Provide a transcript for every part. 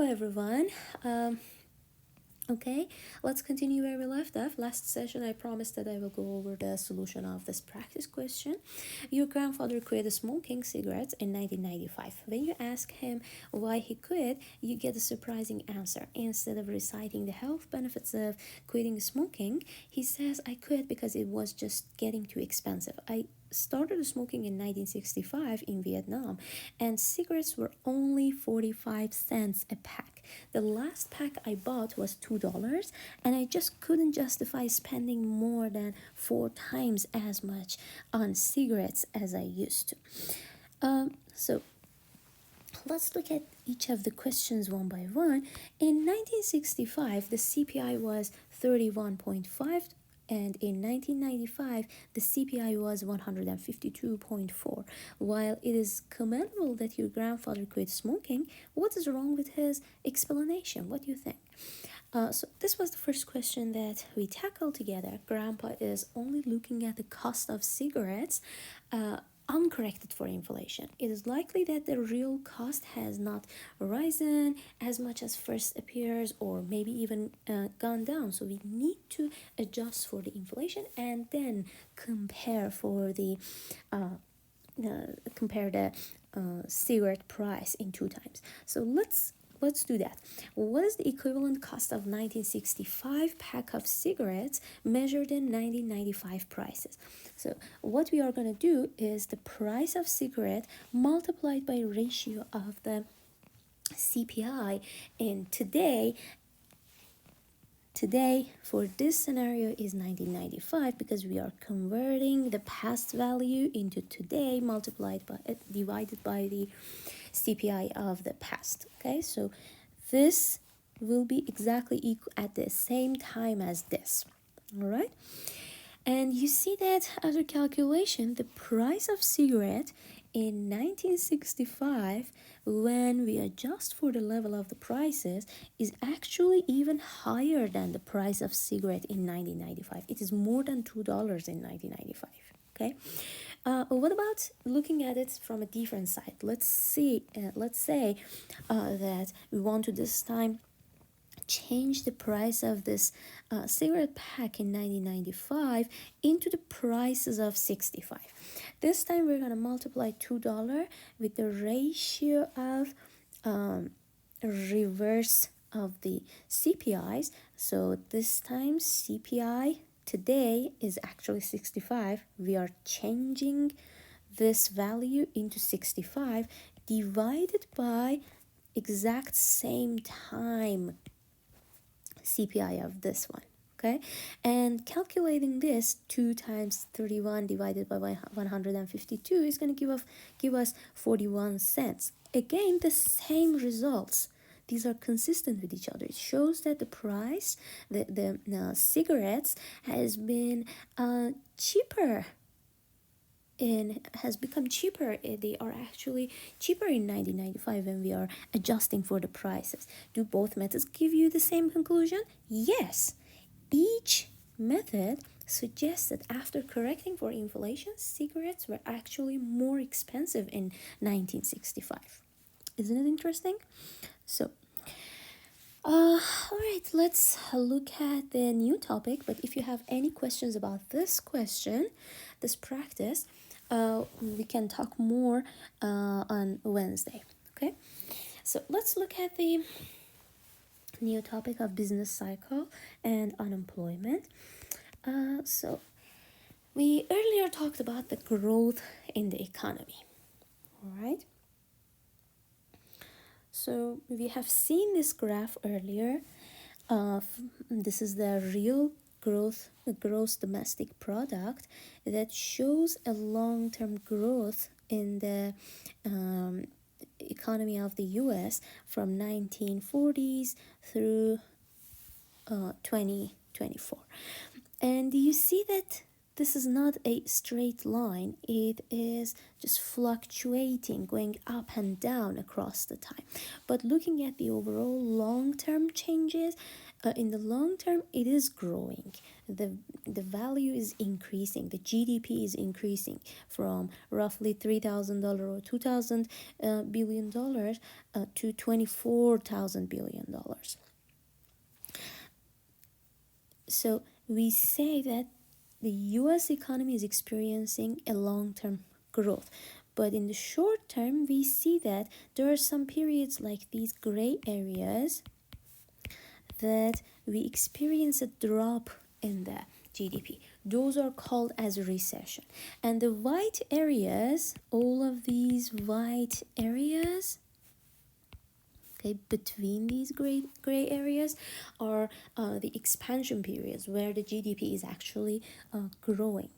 Hello everyone. Okay, let's continue where we left off. Last session, I promised that I will go over the solution of this practice question. Your grandfather quit smoking cigarettes in 1995. When you ask him why he quit, you get a surprising answer. Instead of reciting the health benefits of quitting smoking, he says, I quit because it was just getting too expensive. I started smoking in 1965 in Vietnam, and cigarettes were only 45 cents a pack. The last pack I bought was $2, and I just couldn't justify spending more than 4 times as much on cigarettes as I used to. So let's look at each of the questions one by one. In 1965, the CPI was 31.5, and in 1995 the CPI was 152.4. While it is commendable that your grandfather quit smoking, what is wrong with his explanation? What do you think? So this was the first question that we tackled together. Grandpa is only looking at the cost of cigarettes, uncorrected for inflation. It is likely that the real cost has not risen as much as first appears, or maybe even gone down. So we need to adjust for the inflation and then compare for the cigarette price in 2 times. So let's do that. What is the equivalent cost of 1965 pack of cigarettes measured in 1995 prices? So what we are going to do is the price of cigarette multiplied by ratio of the CPI. And today for this scenario is 1995, because we are converting the past value into today multiplied by divided by the CPI of the past. Okay, so this will be exactly equal at the same time as this. All right, and you see that after calculation, the price of cigarette in 1965, when we adjust for the level of the prices, is actually even higher than the price of cigarette in 1995. It is more than $2 in 1995. Okay, what about looking at it from a different side? Let's say that we want to this time change the price of this cigarette pack in 1995 into the prices of 65. This time we're going to multiply $2 with the ratio of reverse of the CPIs. So this time CPI today is actually 65. We are changing this value into 65 divided by exact same time CPI of this one. Okay, and calculating this, 2 times 31 divided by 152 is going to give us 41 cents. Again, the same results. These are consistent with each other. It shows that the price, the cigarettes has been cheaper and has become cheaper. They are actually cheaper in 1995 when we are adjusting for the prices. Do both methods give you the same conclusion? Yes. Each method suggests that after correcting for inflation, cigarettes were actually more expensive in 1965. Isn't it interesting? So all right, let's look at the new topic. But if you have any questions about this question, this practice, we can talk more on Wednesday. Okay, so let's look at the new topic of business cycle and unemployment. So we earlier talked about the growth in the economy. All right. So we have seen this graph earlier. This is the real growth, the gross domestic product, that shows a long-term growth in the economy of the US from 1940s through 2024. And you see that this is not a straight line, it is just fluctuating, going up and down across the time. But looking at the overall long-term changes, in the long term it is growing. The value is increasing, the GDP is increasing from roughly $3,000 or $2,000 billion to $24,000 billion. So we say that the US economy is experiencing a long-term growth. But in the short term, we see that there are some periods like these gray areas that we experience a drop in the GDP. Those are called as recession. And the white areas, all of these white areas, okay, between these gray areas are the expansion periods where the GDP is actually growing.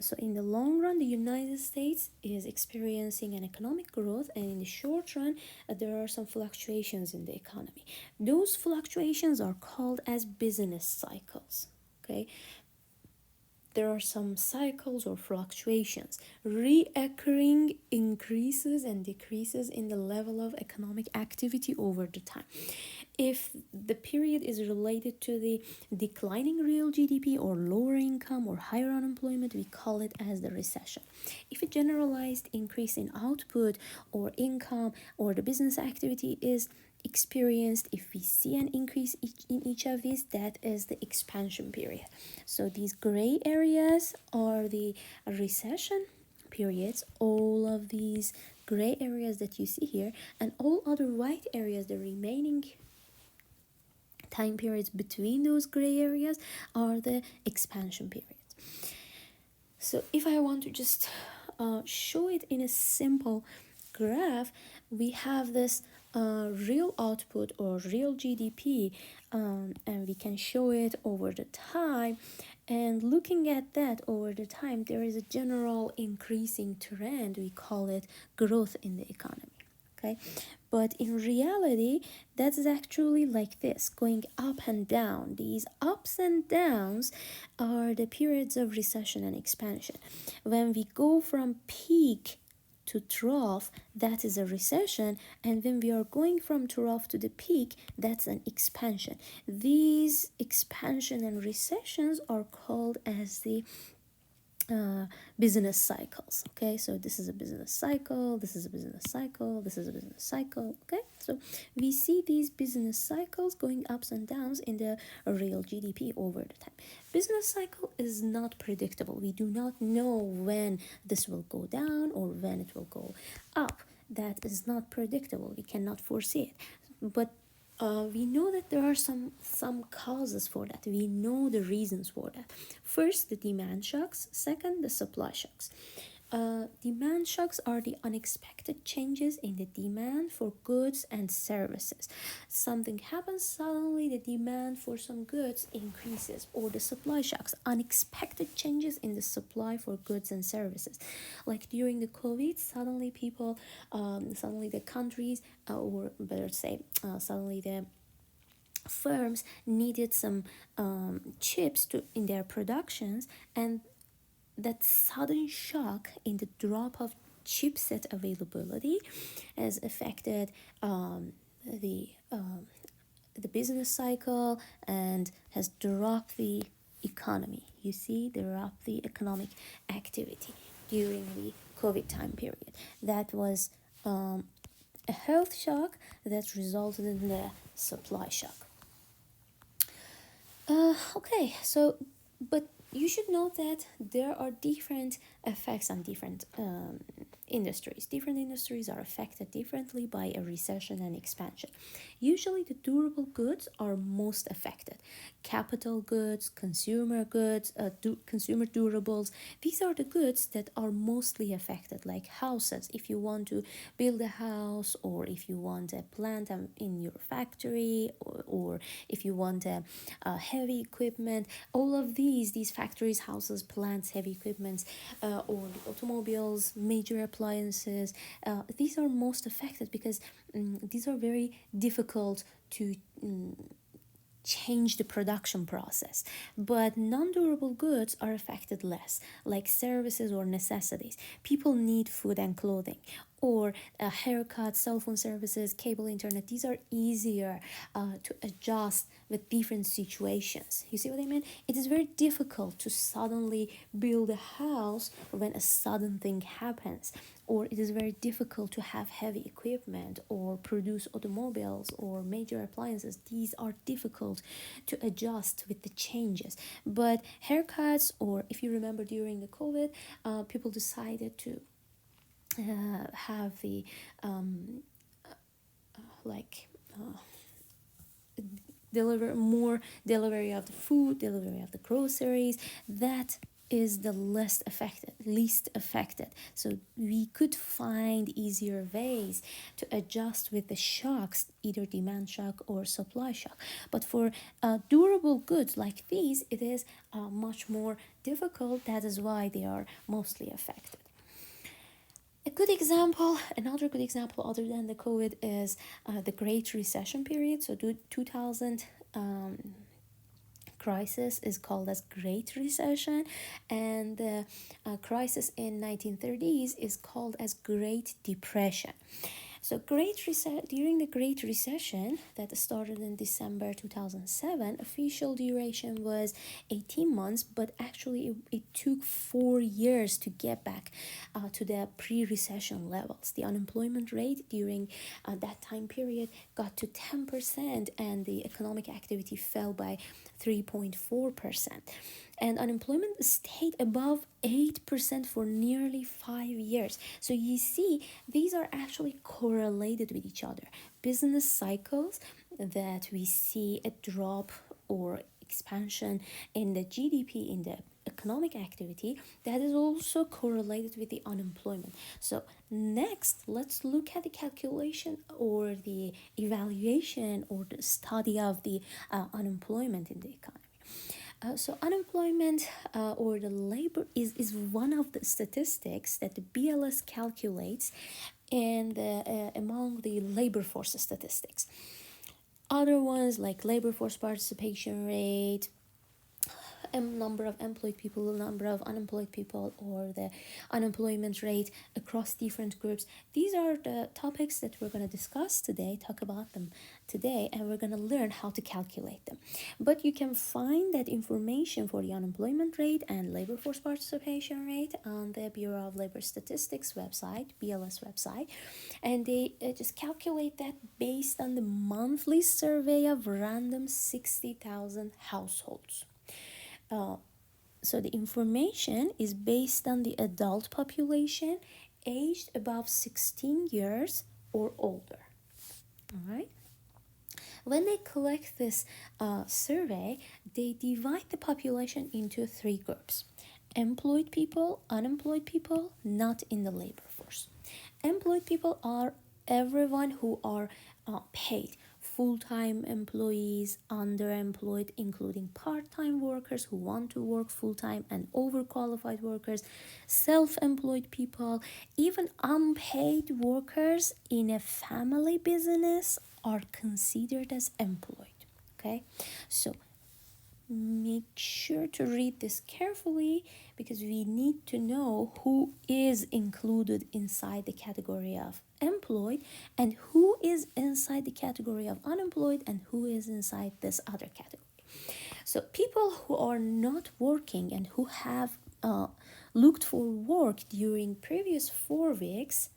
So in the long run, the United States is experiencing an economic growth, and in the short run, there are some fluctuations in the economy. Those fluctuations are called as business cycles. Okay, there are some cycles or fluctuations, reoccurring increases and decreases in the level of economic activity over the time. If the period is related to the declining real GDP or lower income or higher unemployment, we call it as the recession. If a generalized increase in output or income or the business activity is experienced, if we see an increase in each of these, that is the expansion period. So these gray areas are the recession periods, all of these gray areas that you see here, and all other white areas, the remaining time periods between those gray areas, are the expansion periods. So if I want to just show it in a simple graph, we have this real output or real GDP, and we can show it over the time. And looking at that over the time, there is a general increasing trend. We call it growth in the economy. Okay, but in reality, that is actually like this, going up and down. These ups and downs are the periods of recession and expansion. When we go from peak to trough, that is a recession, and when we are going from trough to the peak, that's an expansion. These expansion and recessions are called as the business cycles. Okay, so this is a business cycle, this is a business cycle, this is a business cycle. Okay, so we see these business cycles going ups and downs in the real GDP over the time. Business cycle is not predictable. We do not know when this will go down or when it will go up. That is not predictable. We cannot foresee it. But we know that there are some causes for that. We know the reasons for that. First, the demand shocks. Second, the supply shocks. Demand shocks are the unexpected changes in the demand for goods and services. Something happens, suddenly the demand for some goods increases. Or the supply shocks, unexpected changes in the supply for goods and services. Like during the COVID, suddenly the countries, or better say, suddenly the firms needed some chips in their productions, and that sudden shock in the drop of chipset availability has affected the business cycle and has dropped the economy. You see, they dropped the economic activity during the COVID time period. That was a health shock that resulted in the supply shock. Okay, so but you should know that there are different effects on different industries. Different industries are affected differently by a recession and expansion. Usually the durable goods are most affected. Capital goods, consumer goods, consumer durables, these are the goods that are mostly affected, like houses. If you want to build a house, or if you want a plant in your factory, or if you want a heavy equipment, all of these factories, houses, plants, heavy equipments, or automobiles, major appliances, these are most affected because these are very difficult to change the production process. But non-durable goods are affected less, like services or necessities. People need food and clothing, or a haircut, cell phone services, cable internet. These are easier to adjust with different situations. You see what I mean? It is very difficult to suddenly build a house when a sudden thing happens, or it is very difficult to have heavy equipment or produce automobiles or major appliances. These are difficult to adjust with the changes. But haircuts, or if you remember during the COVID, people decided to have the like deliver more delivery of the food, delivery of the groceries. That is the least affected. So we could find easier ways to adjust with the shocks, either demand shock or supply shock. But for durable goods like these, it is much more difficult. That is why they are mostly affected. Another good example other than the COVID is the Great Recession period. So 2000 crisis is called as Great Recession, and the crisis in 1930s is called as Great Depression. So during the Great Recession that started in December 2007, official duration was 18 months, but actually it took 4 years to get back to the pre-recession levels. The unemployment rate during that time period got to 10%, and the economic activity fell by 3.4%. And unemployment stayed above 8% for nearly 5 years. So you see, these are actually correlated with each other. Business cycles that we see a drop or expansion in the GDP, in the economic activity, that is also correlated with the unemployment. So next, let's look at the calculation or the evaluation or the study of the unemployment in the economy. So unemployment or the labor is one of the statistics that the BLS calculates and among the labor force statistics. Other ones like labor force participation rate, number of employed people, number of unemployed people, or the unemployment rate across different groups. These are the topics that we're going to discuss today, talk about them today, and we're going to learn how to calculate them. But you can find that information for the unemployment rate and labor force participation rate on the Bureau of Labor Statistics website, BLS website, and they just calculate that based on the monthly survey of random 60,000 households. So the information is based on the adult population aged above 16 years or older. All right. When they collect this survey, they divide the population into 3 groups: employed people, unemployed people, not in the labor force. Employed people are everyone who are paid: full-time employees, underemployed, including part-time workers who want to work full-time, and overqualified workers, self-employed people, even unpaid workers in a family business are considered as employed. Okay, so make sure to read this carefully, because we need to know who is included inside the category of employed and who is inside the category of unemployed and who is inside this other category. So people who are not working and who have looked for work during previous 4 weeks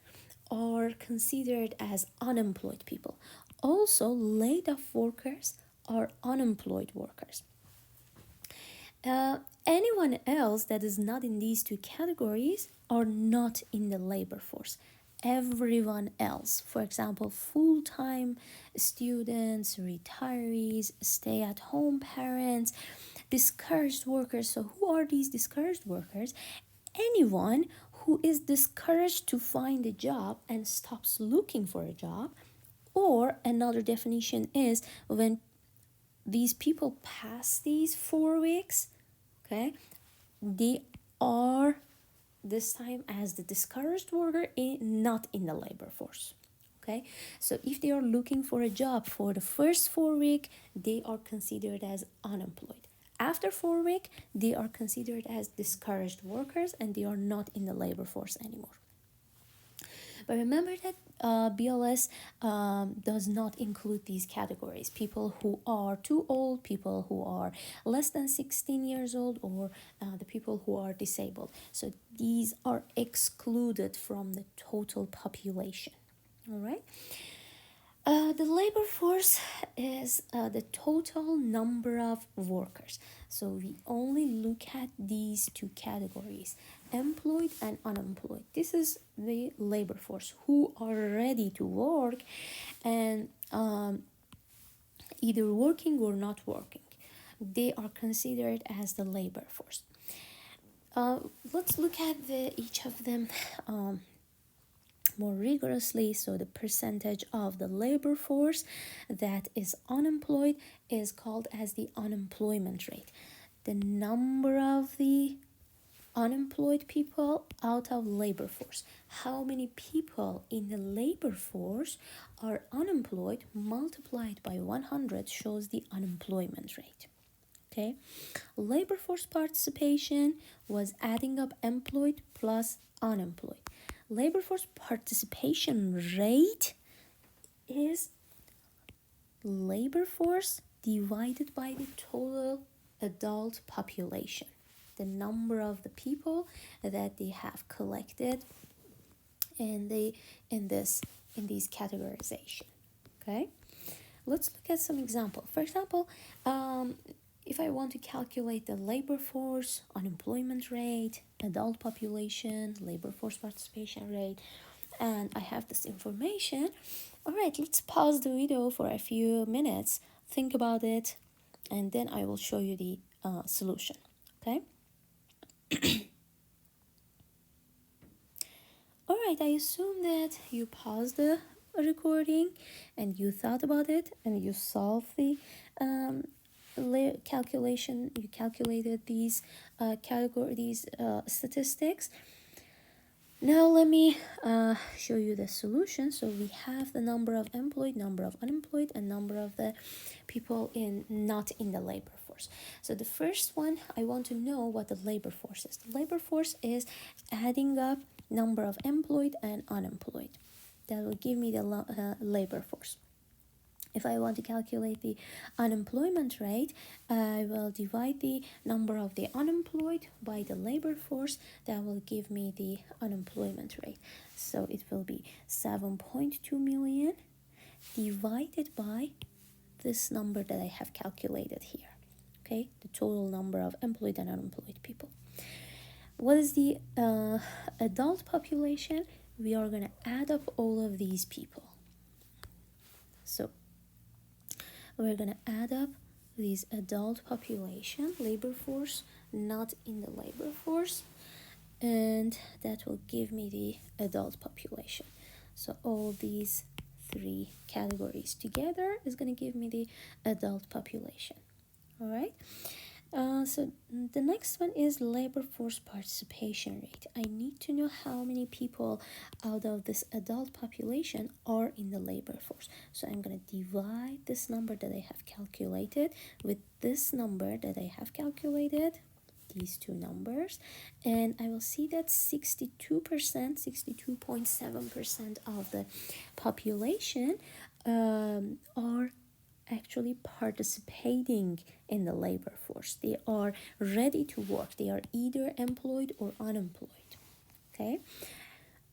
are considered as unemployed people. Also, laid off workers are unemployed workers. Anyone else that is not in these 2 categories are not in the labor force. Everyone else, for example, full-time students, retirees, stay-at-home parents, discouraged workers. So who are these discouraged workers? Anyone who is discouraged to find a job and stops looking for a job. Or another definition is when these people pass these 4 weeks, okay, they are this time as the discouraged worker, not in the labor force. Okay, so if they are looking for a job for the first 4 weeks, they are considered as unemployed. After 4 weeks, they are considered as discouraged workers and they are not in the labor force anymore. But remember that BLS does not include these categories: people who are too old, people who are less than 16 years old, or the people who are disabled. So these are excluded from the total population. All right. The labor force is the total number of workers. So we only look at these two categories: employed and unemployed. This is the labor force who are ready to work and either working or not working. They are considered as the labor force. Let's look at each of them more rigorously. So the percentage of the labor force that is unemployed is called as the unemployment rate. The number of the unemployed people out of labor force. How many people in the labor force are unemployed multiplied by 100 shows the unemployment rate. Okay, labor force participation was adding up employed plus unemployed. Labor force participation rate is labor force divided by the total adult population, the number of the people that they have collected in these categorization. Okay, let's look at some example. For example, if I want to calculate the labor force, unemployment rate, adult population, labor force participation rate, and I have this information, all right, let's pause the video for a few minutes, think about it, and then I will show you the solution. Okay. All right, I assume that you paused the recording and you thought about it and you solved the calculation. You calculated these statistics. Now let me show you the solution. So we have the number of employed, number of unemployed, and number of the people not in the labor force. So the first one, I want to know what the labor force is. The labor force is adding up number of employed and unemployed. That will give me the labor force. If I want to calculate the unemployment rate, I will divide the number of the unemployed by the labor force. That will give me the unemployment rate. So it will be 7.2 million divided by this number that I have calculated here. Okay, the total number of employed and unemployed people. What is the adult population? We are going to add up all of these people. So we're going to add up these adult population, labor force, not in the labor force, and that will give me the adult population. So all these three categories together is going to give me the adult population. All right. So the next one is labor force participation rate. I need to know how many people out of this adult population are in the labor force. So I'm going to divide this number that I have calculated with this number that I have calculated, these two numbers, and I will see that 62%, 62.7% of the population are actually participating in the labor force. They are ready to work. They are either employed or unemployed. Okay,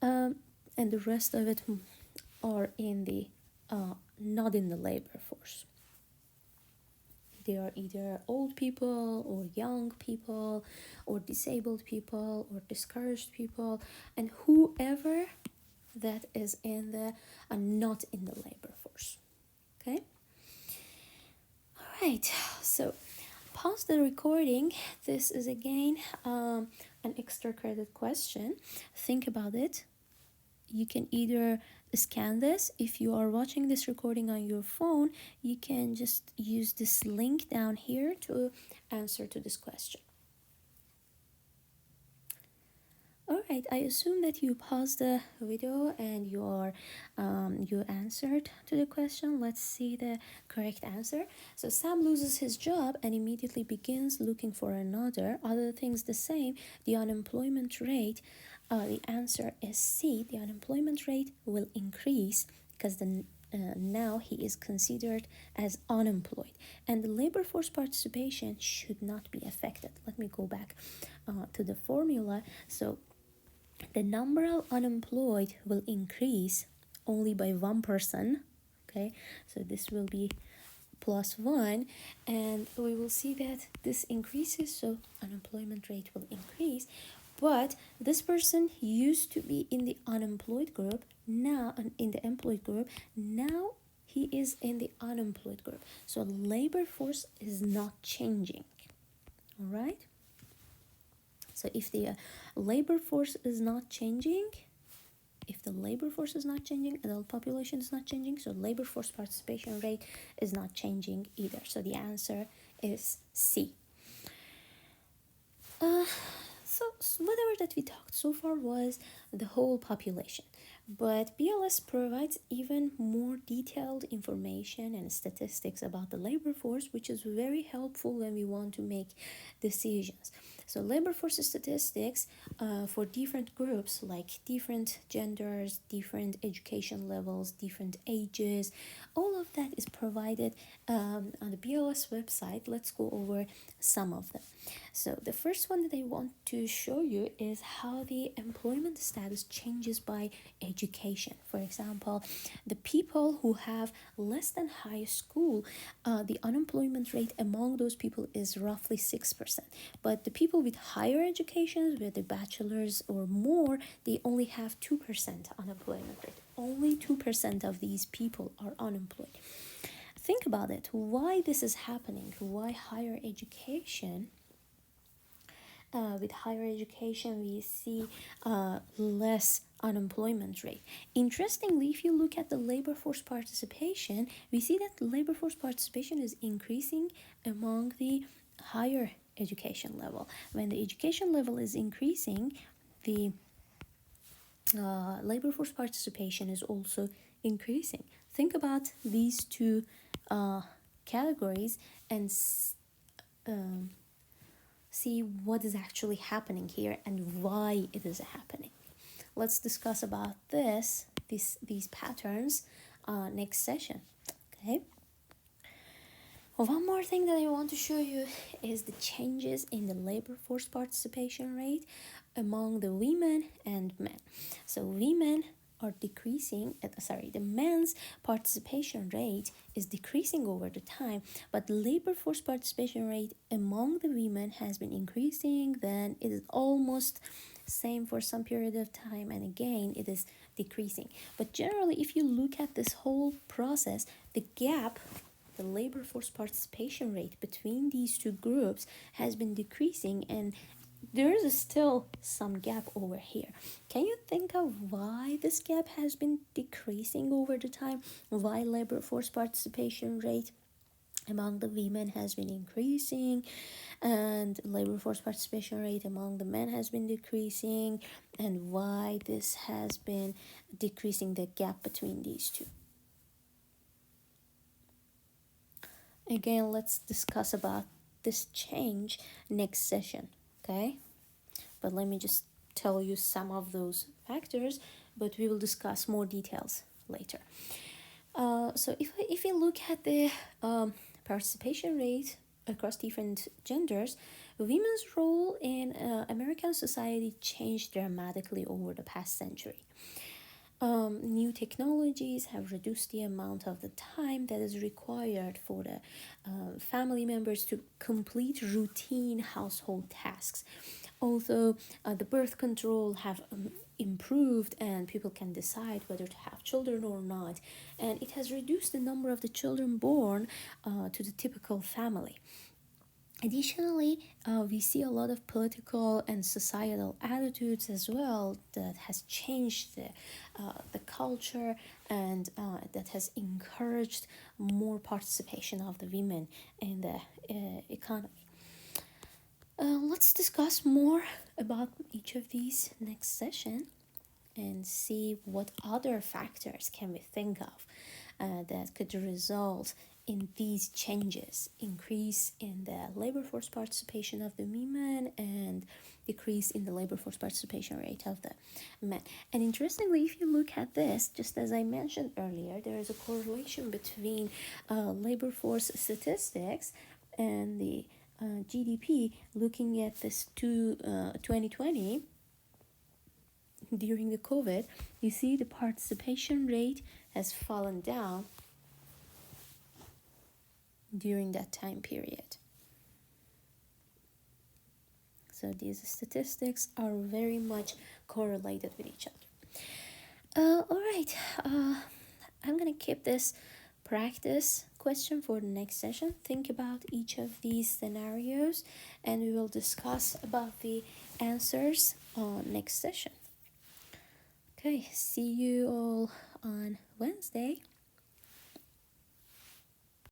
and the rest of it are in the not in the labor force. They are either old people or young people or disabled people or discouraged people, and whoever that is in the not in the labor force. Okay. Right, so pause the recording. This is again an extra credit question. Think about it. You can either scan this. If you are watching this recording on your phone, you can just use this link down here to answer to this question. All right, I assume that you paused the video and you are you answered to the question. Let's see the correct answer. So Sam loses his job and immediately begins looking for another. Other things the same. The unemployment rate, the answer is C. The unemployment rate will increase because now he is considered as unemployed, and the labor force participation should not be affected. Let me go back to the formula. So the number of unemployed will increase only by one person. Okay, so this will be +1, and we will see that this increases, so unemployment rate will increase. But this person used to be in the unemployed group, now in the employed group, now he is in the unemployed group. So labor force is not changing. All right. So if the labor force is not changing, if the labor force is not changing, adult population is not changing, so labor force participation rate is not changing either. So the answer is C. So whatever that we talked so far was the whole population, but BLS provides even more detailed information and statistics about the labor force, which is very helpful when we want to make decisions. So labor force statistics for different groups, like different genders, different education levels, different ages, all of that is provided on the BLS website. Let's go over some of them. So the first one that I want to show you is how the employment status changes by education. For example, the people who have less than high school, the unemployment rate among those people is roughly 6%. But the people with higher educations, with a bachelor's or more, they only have 2% unemployment rate. Only 2% of these people are unemployed. Think about it. Why this is happening? Why higher education? With higher education, we see less unemployment rate. Interestingly, if you look at the labor force participation, we see that labor force participation is increasing among the higher education level. When the education level is increasing, the labor force participation is also increasing. Think about these two categories and see what is actually happening here and why it is happening. Let's discuss about these patterns next session. Okay. One more thing that I want to show you is the changes in the labor force participation rate among the women and men. So women are decreasing, the men's participation rate is decreasing over the time, but labor force participation rate among the women has been increasing. Then it is almost same for some period of time, and again it is decreasing. But generally, if you look at this whole process, the gap, the labor force participation rate between these two groups has been decreasing, and there is still some gap over here. Can you think of why this gap has been decreasing over the time? Why labor force participation rate among the women has been increasing and labor force participation rate among the men has been decreasing, and why this has been decreasing the gap between these two? Again, let's discuss about this change next session, okay? But let me just tell you some of those factors, but we will discuss more details later. So if we look at the participation rate across different genders, women's role in American society changed dramatically over the past century. New technologies have reduced the amount of the time that is required for the family members to complete routine household tasks. Although the birth control have improved and people can decide whether to have children or not, and it has reduced the number of the children born to the typical family. Additionally, we see a lot of political and societal attitudes as well that has changed the culture, and that has encouraged more participation of the women in the economy. Let's discuss more about each of these next session, and see what other factors can we think of that could result in these changes: increase in the labor force participation of the women and decrease in the labor force participation rate of the men. And interestingly, if you look at this, just as I mentioned earlier, there is a correlation between labor force statistics and the GDP. Looking at this 2020, during the COVID, you see the participation rate has fallen down during that time period. So these statistics are very much correlated with each other. All right, I'm gonna keep this practice question for the next session. Think about each of these scenarios, and we will discuss about the answers on next session. Okay, see you all on Wednesday.